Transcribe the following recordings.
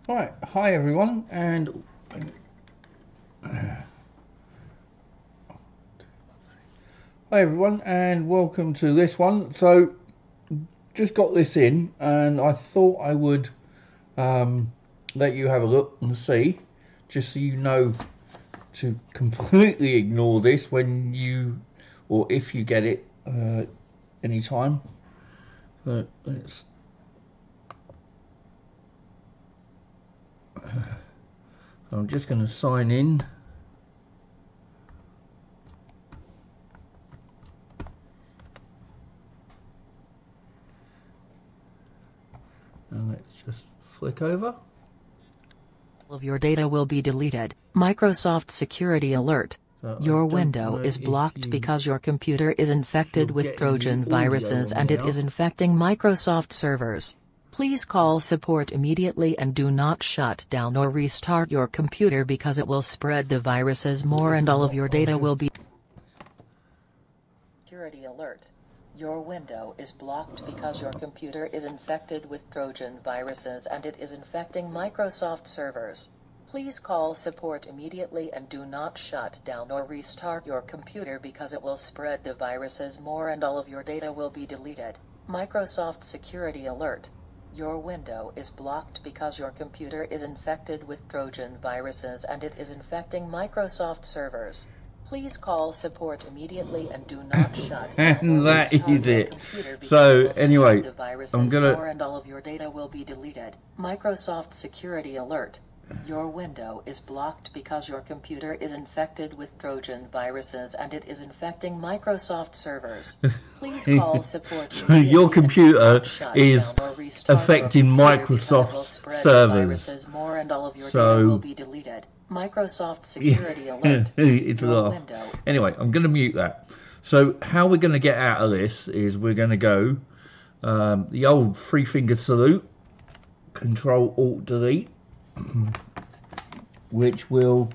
Right, hi everyone, and welcome to this one. So, just got this in, and I thought I would let you have a look and see, just so you know to completely ignore this when you, or if you get it anytime. But let's. I'm just going to sign in. And let's just flick over. All of your data will be deleted. Microsoft Security Alert. So Your window is blocked because your computer is infected with Trojan viruses and it is infecting Microsoft servers. Please call support immediately and do not shut down or restart your computer because it will spread the viruses more and all of your data will be. Security Alert. Your window is blocked because your computer is infected with Trojan viruses and it is infecting Microsoft servers. Please call support immediately and do not shut down or restart your computer because it will spread the viruses more and all of your data will be deleted. Microsoft Security Alert. Your window is blocked because your computer is infected with Trojan viruses and it is infecting Microsoft servers. Please call support immediately and do not shut down And or that restart is your it. computer because So it will anyway, spread the viruses I'm gonna more and all of your data will be deleted. Microsoft Security Alert. Your window is blocked because your computer is infected with Trojan viruses and it is infecting Microsoft servers. Please call support so your computer is affecting Microsoft Microsoft servers. More and all of your So data will be deleted. Microsoft Security Alert. It's a Your laugh. window. Anyway, I'm going to mute that. So how we're going to get out of this is we're going to go the old three-finger salute, Control Alt Delete, which will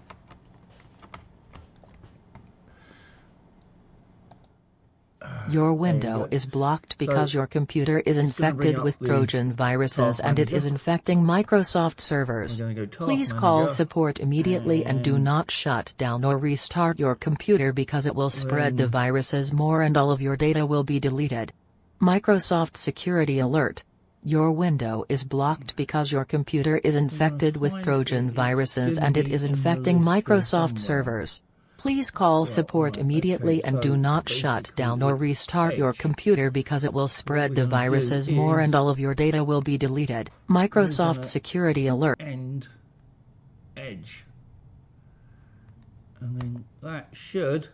Your window is blocked because your computer is infected with Trojan viruses and it is infecting Microsoft servers. Please call support immediately and do not shut down or restart your computer because it will spread the viruses more and all of your data will be deleted. Microsoft Security Alert. Your window is blocked because your computer is infected with Trojan viruses and it is infecting Microsoft servers. Please call support immediately and do not shut down or restart your computer because it will spread the viruses more and all of your data will be deleted. Microsoft Security Alert. And Edge. And then that should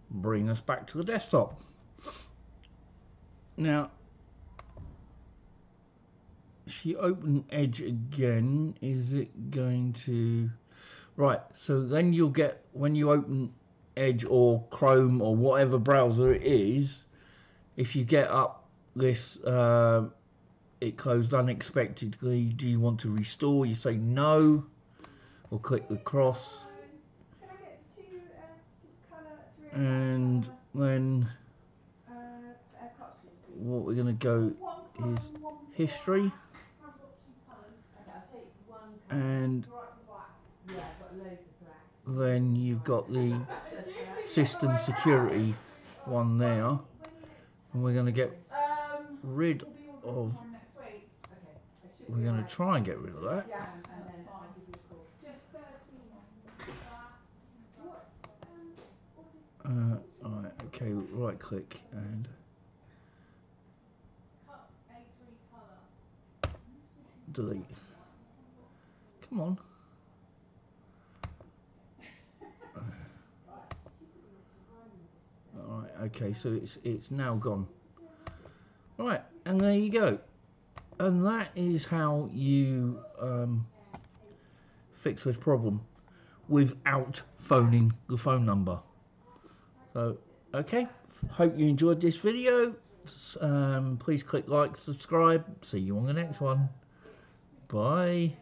bring us back to the desktop. Now, if you open Edge again, is it going to... Right, so then you'll get, when you open Edge or Chrome or whatever browser it is, if you get up this, it closed unexpectedly, do you want to restore? You say no, or click the cross. And then what we're going to go is history. And then you've got the system security one there, and we're going to get rid of, we're going to try and get rid of that. Alright, okay, right click and delete. Come on. Alright, okay, so it's now gone. Right, and there you go. And that is how you fix this problem without phoning the phone number. So, okay, hope you enjoyed this video. Please click like, subscribe. See you on the next one. Bye.